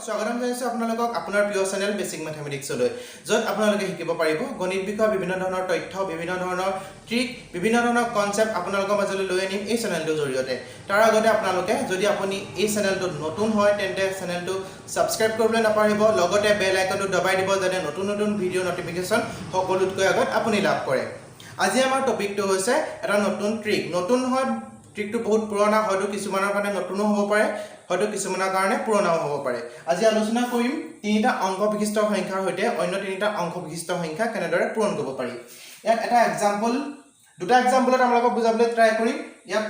স্বাগতম জনাইছো আপোনালোকক আপোনাৰ প্ৰিয় চেনেল বেসিক ম্যাথমেটিক্সলৈ য'ত আপোনালোকে শিকিব পাৰিব গণিত বিষয়ৰ বিভিন্ন ধৰণৰ তথ্য বিভিন্ন ধৰণৰ ট্ৰিক বিভিন্ন ধৰণৰ কনসেপ্ট আপোনালোকৰ মাজলৈ লৈ আনিম এই চেনেলটোৰ জৰিয়তে তাৰ আগতে আপোনালোকে যদি আপুনি এই চেনেলটো নতুন হয় তেন্তে চেনেলটো সাবস্ক্ৰাইব কৰিবলৈ নাপাহৰিব লগতে বেল আইকনটো দবাই দিব যাতে নতুন নতুন ভিডিও নটিফিকেশন সকলোতকৈ আগত আপুনি লাভ কৰে আজি আমাৰ টপিকটো হৈছে এটা নতুন ট্ৰিক নতুন হয় ট্ৰিকটো বহুত পুৰণা হয়তো কিছুমানৰ কাৰণে নতুনো হ'ব পাৰে হয়তো কিছুমানৰ কাৰণে পুৰণাও হ'ব পাৰে আজি আলোচনা কৰিম তিনিটা অংক বিশিষ্ট সংখ্যাৰ সৈতে অন্য তিনিটা অংক বিশিষ্ট সংখ্যা কেনেদৰে পূৰণ কৰিব পাৰি ইয়াত এটা এক্সাম্পল দুটা এক্সাম্পলত আপোনালোকক বুজাবলৈ ট্ৰাই কৰিম ইয়াত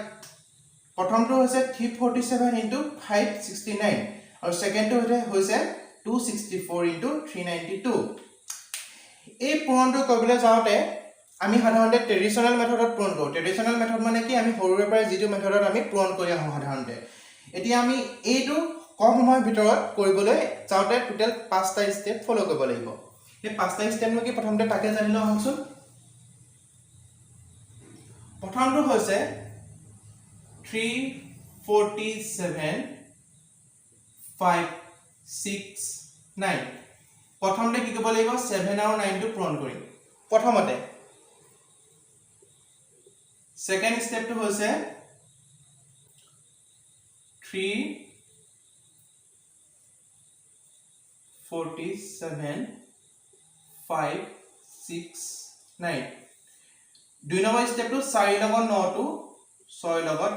প্ৰথমটো হৈছে 347 * 569 আৰু সেকেন্ডটো হৈছে 264 * 392 এই পূৰণটো কৰিবলৈ যাওঁতে আমি সাধাৰণতে ট্ৰেডিশনাল মেথডত পূৰণ কৰোঁ ট্ৰেডিশনাল মেথড মানে কি আমি সৰুৰে পৰা যিটো মেথডত আমি পূৰণ কৰি আহোঁ সাধাৰণতে এতিয়া আমি এইটো কম সময়ৰ ভিতৰত কৰিবলৈ যাওঁতে টোটাল 5টা স্টেপ ফলো কৰিব লাগিব এই 5টা স্টেপ কি প্ৰথমতে তাকে জানি লওঁ আহকচোন প্ৰথমটো হৈছে 347 569 প্ৰথমতে কি কৰিব লাগিব 7 আৰু 9 টো পূৰণ কৰিম প্ৰথমতে Second step to hoise 347 569 দুই নম্বৰ step to 4 লগত 9 to 6 লগত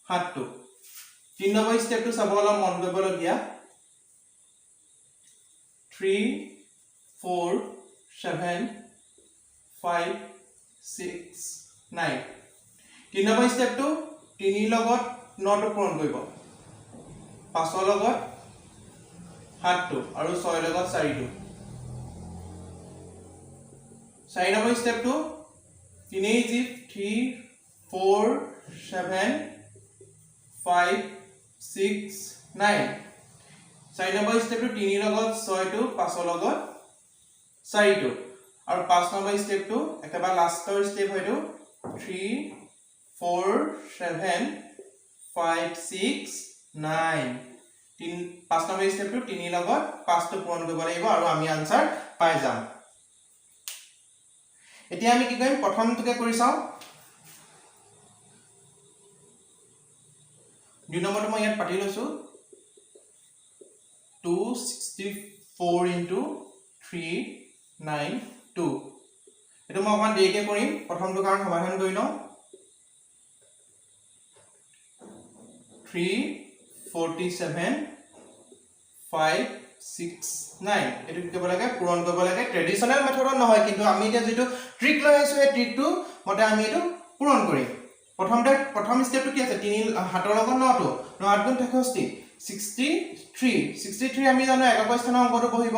7 to তিন নম্বৰ step to চাব অলপ মন কৰিবলগীয়া 3 4 7 5 6 9 তিন নম্বৰ স্টেপটো 3 লগত 9 টো পূৰণ কৰিব 5 লগত 7 টো আৰু 6 লগত 4 টো 4 নম্বৰ স্টেপটো 3 3 4 7 5 6 9 4 নম্বৰ স্টেপটো 3 লগত 6 টো 5 লগত 4 টো আৰু 5 নম্বৰ স্টেপটো একেবাৰে লাষ্টৰ স্টেপ হয়তো 3 4 7 5 6 9 5 নম্বৰ স্টেপটো 3 লগত 5 টো পূৰণ কৰিব লাগিব আৰু আমি আনসাৰ পাই যাম এতিয়া আমি কি কৰিম প্ৰথমটোকে কৰি চাও দুই নম্বৰটো মই ইয়াত পাতি লৈছো 264 * 392 এটো মই অকমান দেৰিকে কৰিম প্ৰথমটো কাৰণ সমাধান কৰি লওঁ 347 569 এটো কি কৰিব লাগে পূৰণ কৰিব লাগে ট্ৰেডিশনাল মেথডত নহয় কিন্তু আমি এতিয়া যেটো ট্ৰিক লৈ আছো এই ট্ৰিকটো মতে আমি এটো পূৰণ কৰিম প্ৰথম স্টেপটো কি আছে 3 হাতৰ লগত 9 টো 9 গুণ 63 আমি জানো একক স্থানৰ অংকটো বহিব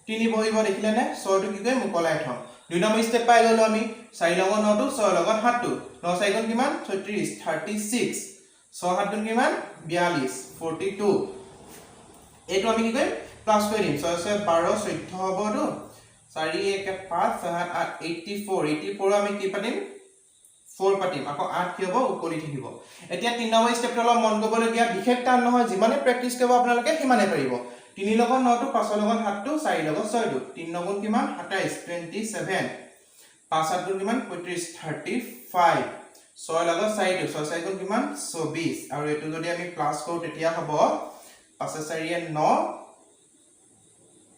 3 বহিব দেখিলে নে 6 টো কি কয় মুকলাই থম দুই নম্বৰ স্টেপ পাই গলো আমি 4 লগত 9 টো 6 লগত 7 টো 9 4 গুণ কিমান 36 36 6 7 গুণ কিমান 42 42 এইটো আমি কি কৰিম প্লাস কৰি দিম 6 6 12 14 হ'ব তো 4 1 5 7 8 84 আমি কি পাতিম 4 পাতিম আকৌ 8 কি হ'ব উকলি থাকিব এতিয়া 3 নম্বৰ স্টেপটো অলপ মন কৰিবলগীয়া বিশেষ টান নহয় যিমানে প্ৰেক্টিস কৰিব আপোনালোকে সিমানে পাৰিব 3 লগত 9 টো 5 লগত 7 টো 4 লগত 6 টো 3 9 গুণ কিমান 27 27 5 7 গুণ কিমান 35 35 6 লগত 4 টো 6 4 গুণ কিমান 24 আৰু এটো যদি আমি প্লাস কৰো তেতিয়া হ'ব 5 4 9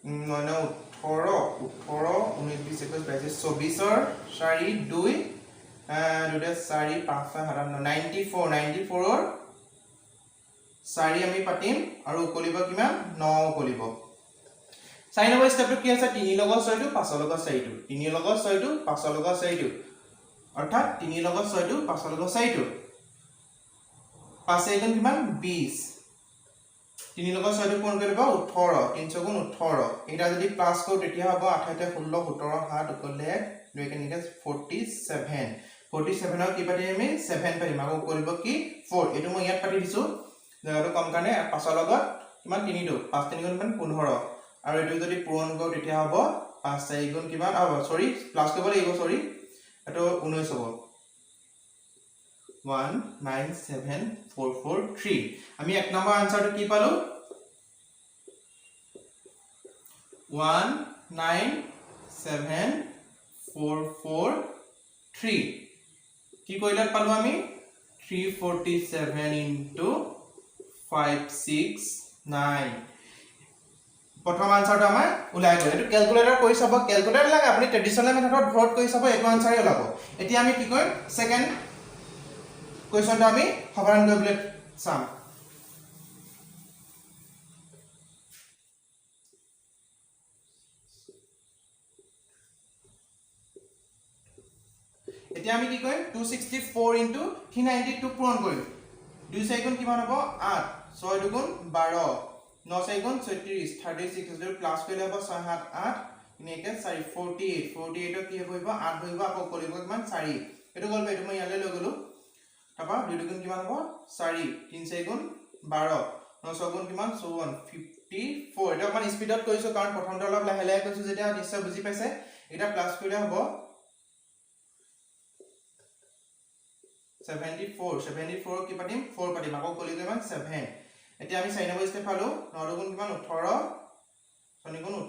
9 18 19 20 21 22 24 4 2 দুটা 4 5 7 94 ৰ 4 আমি পাতিম আৰু উকলিব কিমান 9 উকলিব 4 নম্বৰ স্টেপটো কি আছে 3 লগত 6 টো 5 লগত 4 টো 3 লগত 6 টো 5 লগত 4 টো অৰ্থাৎ 3 লগত 6 টো 5 লগত 4 টো 5 গুণ কিমান 20 3 লগত 6 টো পূৰণ কৰিব 18 3 গুণ 18 এটা যদি প্লাস কৰো তেতিয়া হ'ব 8 16 17 7 উকলে 2 কেনিকে 47 47 ৰ কি পাতি আমি 7 পাতিম আকৌ কৰিব কি 4 এটো মই ইয়াত পাতি দিছো জায়গাটো কম কাৰণে 5 লগত কিমান 3 টো 5 3 গুণ কিমান 15 আৰু এটো যদি পূৰণ কৰো তেতিয়া হ'ব 5 4 গুণ কিমান সৰি প্লাস কৰিব লাগিব সৰি এটো 19 হ'ব 1974443 আমি এক নম্বৰ আনসাৰটো কি পালো 19743 কি কইলে পালো আমি 347 into 569 প্ৰথম আনসাৰটো আমাৰ ওলাই গ'ল এটো ক্যালকুলেটৰ কৰি চাব ক্যালকুলেটৰ লাগে আপুনি ট্ৰেডিশনাল মেথডত ভৰ্ট কৰি চাব এটো আনসাৰে ওলাব এতিয়া আমি কি কৰিম সেকেন্ড কোৱেশ্চনটো আমি সাধাৰণ কৰিবলৈ চাম এতিয়া আমি কি কৰিম 264 into 392 পূৰণ কৰিম 2 4 গুণ কিমান হ'ব 8 6 2 গুণ 12 9 4 গুণ 36 36 যদি প্লাস কৰিলে হ'ব 6 7 8 এনেকে 4 48 48 কি হ'ব 8 হইব আকৌ কৰিব কিমান 4 এটো গল এটো মই ইয়ালে লৈ গলো তাপা 2 গুণ কিমান হ'ব 4 3 4 গুণ 12 9 6 গুণ কিমান 54 এটা মান স্পিডত কৰিছো কাৰণ প্ৰথমটো অলপ লাহে লাহে কৈছো যেতিয়া নিশ্চয় বুজি পাইছে এটা প্লাস কৰিলে হ'ব 74 কি পাতিম 4 পাতিম আকৌ কলিলে মান 7 এতিয়া আমি 4 নম্বৰ স্টেপ পালো 9 গুণ কিমান 18 6 গুণ 18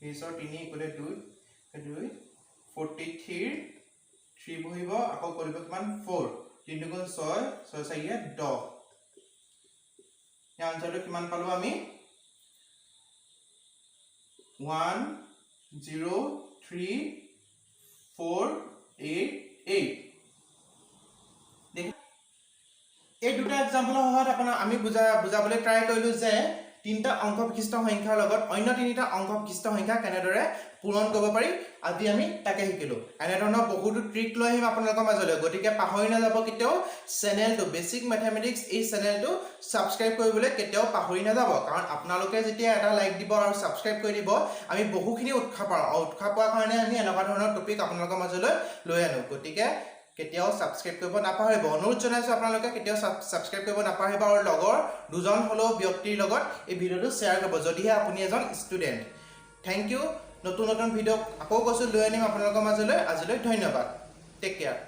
হিসৰ 3 ইকুৱেল 2 2 43 3 বহিব আকৌ কৰিব কিমান 4 3 গুণ 6 6 4 10 ইয়াৰ আনসাৰটো কিমান পালো আমি 103488 এই দুটা एग्जांपल হওয়াত আপোনাৰ আমি বুজাবলৈ ট্ৰাই কৰিলো যে তিনটা অংক বিশিষ্ট সংখ্যাৰ লগত অন্য তিনিটা অংক বিশিষ্ট সংখ্যা কেনেদৰে পূৰণ কৰিব পাৰি আজি আমি তাকে শিকিলো এনে ধৰণৰ বহুতো ট্ৰিক লৈ আহিম আপোনালোকৰ মাজলৈ গতিকে পাহৰি নাযাব কেতিয়াও চেনেলটো বেসিক ম্যাথমেটিক্স এই চেনেলটো সাবস্ক্ৰাইব কৰিবলৈ কেতিয়াও পাহৰি নাযাব কাৰণ আপোনালোকে যেতিয়া এটা লাইক দিব আৰু সাবস্ক্ৰাইব কৰি দিব আমি বহুখিনি উৎসাহ পোৱাৰ কাৰণে আমি এনেকুৱা ধৰণৰ টপিক আপোনালোকৰ মাজলৈ লৈ আনো গতিকে কেতিয়াও সাবস্ক্ৰাইব কৰিব নাপাহৰিব অনুৰোধ জনাইছো আপোনালোকে কেতিয়াও সাবস্ক্ৰাইব কৰিব নাপাহৰিব আৰু লগৰ দুজন হলো ব্যক্তিৰ লগত এই ভিডিওটো শেয়াৰ কৰিব যদিহে আপুনি এজন ষ্টুডেন্ট থ্যাংক ইউ নতুন ভিডিও আকৌ কৈছো লৈ আনিম আপোনালোকৰ মাজলৈ আজিলৈ ধন্যবাদ টেক কেয়াৰ